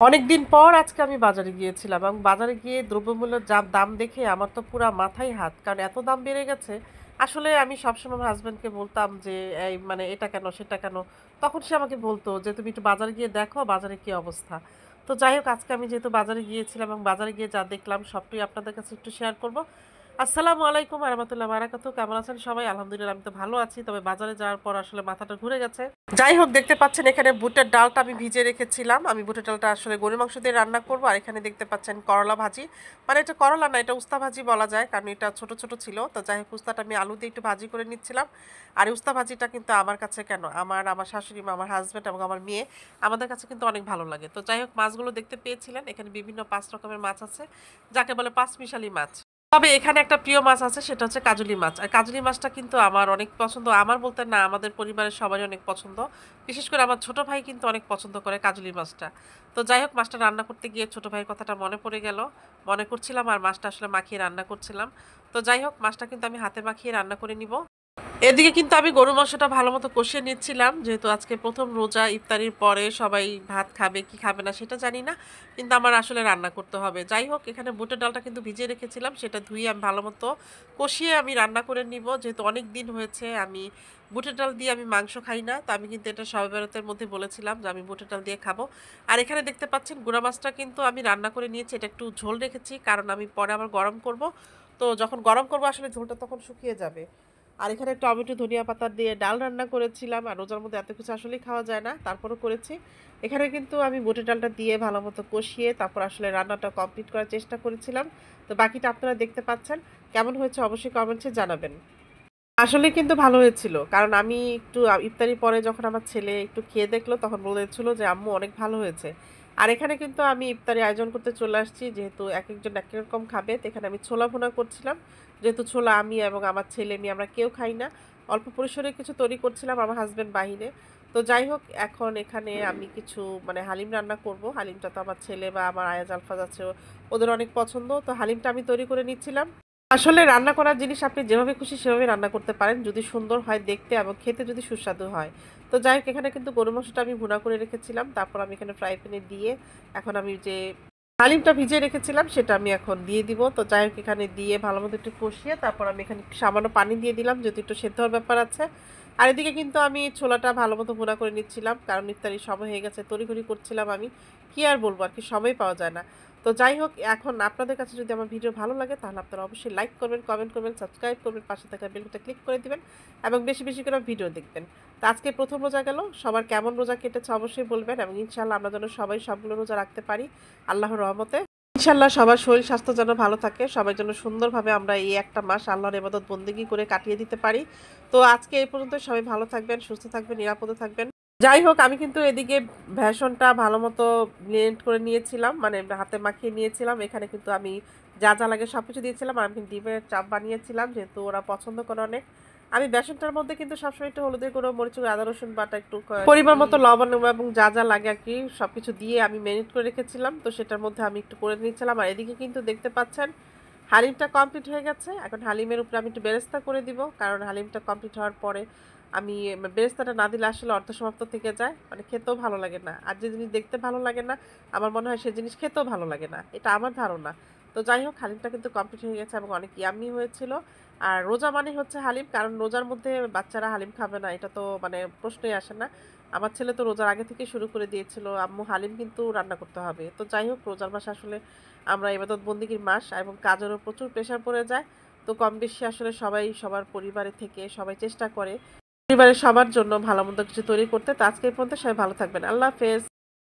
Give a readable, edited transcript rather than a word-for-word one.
অনেকদিন পর আজকে আমি বাজারে গিয়েছিলাম এবং বাজারে গিয়ে দ্রব্যমূল্যের যা দাম দেখে আমার তো পুরা মাথায় হাত। কারণ এত দাম বেড়ে গেছে। আসলে আমি সবসময় আমার হাসব্যান্ডকে বলতাম যে, "এই মানে এটা কেন? সেটা কেন?" তখন সে আমাকে বলত যে, "তুমি একটু বাজারে গিয়ে দেখো বাজারে কি অবস্থা।" তো যাই হোক আজকে আমি যেহেতু বাজারে গিয়েছিলাম এবং বাজারে গিয়ে যা দেখলাম সবটাই আপনাদের কাছে একটু শেয়ার করব। আসসালামু আলাইকুম ওয়া রাহমাতুল্লাহি ওয়া বারাকাতুহু। কেমন আছেন সবাই? আলহামদুলিল্লাহ আমি তো ভালো আছি। তবে বাজারে যাওয়ার পর আসলে মাথাটা ঘুরে গেছে। যাই হোক দেখতে পাচ্ছেন এখানে বুটের ডালটা আমি ভিজিয়ে রেখেছিলাম। আমি বুটের ডালটা আসলে গরুর মাংস দিয়ে রান্না করব। আর এখানে দেখতে পাচ্ছেন করলা ভাজি। মানে এটা করলা না, এটা উস্তা ভাজি বলা যায়। কারণ এটা ছোট, ছোট ছিল। তো যাই হোক উস্তাটা আমি আলু দিয়ে একটু ভাজি করে নিচ্ছিলাম। আর এই উস্তা ভাজিটা কিন্তু আমার কাছে কেন, আমার শাশুড়ি মা, আমার হাসব্যান্ড এবং আমার মেয়ে আমাদের কাছে কিন্তু অনেক ভালো লাগে। তো যাই হোক মাছগুলো দেখতে পেয়েছিলেন। এখানে বিভিন্ন ৫ রকমের মাছ আছে। যাকে বলে পাঁচমিশালি মাছ। তবে এখানে একটা প্রিয় মাছ আছে সেটা হচ্ছে কাজলি মাছ। আর কাজলি মাছটা কিন্তু আমার অনেক পছন্দ। আমার বলতে না, আমাদের পরিবারের সবারই অনেক পছন্দ। বিশেষ করে আমার ছোট ভাই কিন্তু অনেক পছন্দ করে কাজলি মাছটা। তো যাই হোক মাছটা রান্না করতে গিয়ে ছোট ভাইয়ের কথাটা মনে পড়ে গেল। মনে করছিলাম আর মাছটা আসলে মাখিয়ে রান্না করছিলাম। তো যাই হোক মাছটা কিন্তু আমি হাতে মাখিয়ে রান্না করে নিব। এদিকে কিন্তু আমি গরুর মাংসটা ভালোমতো কষিয়ে নিচ্ছিলাম। যেহেতু আজকে ১ম রোজা, ইফতারির পরে সবাই ভাত খাবে কি খাবে না সেটা জানি না। কিন্তু আমার আসলে রান্না করতে হবে। যাই হোক এখানে বুটের ডালটা কিন্তু ভিজিয়ে রেখেছিলাম। সেটা ধুয়ে আমি ভালোমতো কষিয়ে আমি রান্না করে নিব। যেহেতু অনেক দিন হয়েছে আমি বুটের ডাল দিয়ে আমি মাংস খাই না। তো আমি কিন্তু এটা শবে বরাতের মধ্যে বলেছিলাম যে আমি বুটের ডাল দিয়ে খাবো। আর এখানে দেখতে পাচ্ছেন গুঁড়া মাছটা কিন্তু আমি রান্না করে নিয়েছি। এটা একটু ঝোল রেখেছি কারণ আমি পরে আবার গরম করব। তো যখন গরম করব আসলে ঝোলটা তখন শুকিয়ে যাবে। আর এখানে টমেটো ধনিয়া পাতা দিয়ে ডাল রান্না করেছিলাম। আর রোজার মধ্যে এত কিছু আসলেই খাওয়া যায় না, তারপরও করেছি। এখানে কিন্তু আমি বুটের ডালটা দিয়ে ভালো মতো কষিয়ে তারপর আসলে রান্নাটা কমপ্লিট করার চেষ্টা করেছিলাম। তো বাকিটা আপনারা দেখতে পাচ্ছেন। কেমন হয়েছে অবশ্যই কমেন্টসে জানাবেন। আসলে কিন্তু ভালো হয়েছিল। কারণ আমি একটু ইফতারির পরে যখন আমার ছেলে একটু খেয়ে দেখলো তখন বলেছিল যে, "আম্মু অনেক ভালো হয়েছে।" আর এখানে কিন্তু আমি ইফতারি আয়োজন করতে চলে আসছি। যেহেতু একেকজন একেক রকম খাবে। তো এখানে আমি ছোলা ভুনা করছিলাম। যেহেতু ছোলা আমি এবং আমার ছেলে-মেয়ে আমরা কেউ খাই না। অল্প পরিসরে কিছু তৈরি করছিলাম, আমার হাসব্যান্ড বাহিরে। তো যাই হোক এখন এখানে আমি কিছু মানে হালিম রান্না করব। হালিমটা তো আমার ছেলে বা আমার আয়াজ আলফাজ আছে ওদের অনেক পছন্দ। তো হালিমটা আমি তৈরি করে নিচ্ছিলাম। আসলে রান্না করার জিনিস আপনি যেভাবে খুশি সেভাবে রান্না করতে পারেন যদি সুন্দর হয় দেখতে এবং খেতে যদি সুস্বাদু হয়। তো যাই হোক এখানে কিন্তু গরুর মাংসটা আমি ভুনা করে রেখেছিলাম। তারপর আমি এখানে ফ্রাই প্যানে দিয়ে এখন আমি যে হালিমটা ভিজিয়ে রেখেছিলাম সেটা আমি এখন দিয়ে দিব। তো যাই হোক এখানে দিয়ে ভালো মতো একটু কষিয়ে তারপর আমি এখানে একটু সামান্য পানি দিয়ে দিলাম যেহেতু একটু সেদ্ধ হওয়ার ব্যাপার আছে। আর এদিকে কিন্তু আমি ছোলাটা ভালো মতো ভুনা করে নিচ্ছিলাম কারণ ইফতারির সময় হয়ে গেছে, তড়িঘড়ি করছিলাম আমি। কি আর বলবো আর কি, সময় পাওয়া যায় না। তো যাই হোক এখন আপনাদের কাছে যদি আমার ভিডিও ভালো লাগে তাহলে আপনারা অবশ্যই লাইক করবেন, কমেন্ট করবেন, সাবস্ক্রাইব করবেন, পাশে থাকা বেলটা ক্লিক করে দিবেন এবং বেশি বেশি করে ভিডিও দেখবেন। তো আজকে ১ম রোজা গেল, সবার কেমন রোজা কেটেছে অবশ্যই বলবেন এবং ইনশাআল্লাহ আমরা যেন সবাই সবগুলো রোজা রাখতে পারি আল্লাহর রহমতে। ইনশাআল্লাহ সবার শরীর স্বাস্থ্য যেন ভালো থাকে, সবাই যেন সুন্দরভাবে আমরা এই একটা মাস আল্লাহর ইবাদত বন্দেগী করে কাটিয়ে দিতে পারি। তো আজকে এই পর্যন্ত, সবাই ভালো থাকবেন, সুস্থ থাকবেন, নিরাপদে থাকবেন। যাই হোক আমি কিন্তু এদিকে ভেষনটা ভালো মতো ব্লেন্ড করে নিয়েছিলাম, মানে হাতে মাখিয়ে নিয়েছিলাম। এখানে কিন্তু আমি যা যা লাগে সব কিছু দিয়েছিলাম। আর আমি ডিমের চাপ বানিয়েছিলাম যেহেতু ওরা পছন্দ করে অনেক। আমি বেসনটার মধ্যে কিন্তু সবসময় একটু হলুদের গুঁড়ো, মরিচের গুঁড়ো, আদা রসুন বাটা, একটু পরিমাণ মতো লবণ এবং যা যা লাগে আর কি সবকিছু দিয়ে আমি ম্যারিনেট করে রেখেছিলাম। তো সেটার মধ্যে আমি একটু করে নিয়েছিলাম। আর এদিকে কিন্তু দেখতে পাচ্ছেন হালিমটা কমপ্লিট হয়ে গেছে। এখন হালিমের উপরে আমি একটু বেরেস্তা করে দিব কারণ হালিমটা কমপ্লিট হওয়ার পরে আমি বেরেস্তাটা না দিলে আসলে অর্ধসমাপ্ত থেকে যায়, মানে খেতেও ভালো লাগে না। আর যে জিনিস দেখতে ভালো লাগে না আমার মনে হয় সে জিনিস খেতেও ভালো লাগে না, এটা আমার ধারণা। তো যাই হোক হালিমটা কিন্তু কমপ্লিট হয়ে গেছে এবং অনেক ইয়াম্মি হয়েছিল। আর রোজা মানে হচ্ছে হালিম, কারণ রোজার মধ্যে বাচ্চারা হালিম খাবে না এটা তো মানে প্রশ্নই আসে না। আমার ছেলে তো রোজার আগে থেকে শুরু করে দিয়েছিল, আম্মু হালিম কিন্তু রান্না করতে হবে। তো যাই হোক রোজার মাস আসলে আমরা ইবাদত বন্দেগীর মাস এবং কাজেরও প্রচুর প্রেশার পড়ে যায়। তো কম বেশি আসলে সবাই সবার পরিবারে থেকে সবাই চেষ্টা করে পরিবারের সবার জন্য ভালো মন্দ কিছু তৈরি করতে। তো আজকে এই পর্যন্ত সবাই ভালো থাকবেন, আল্লাহ হাফেজ।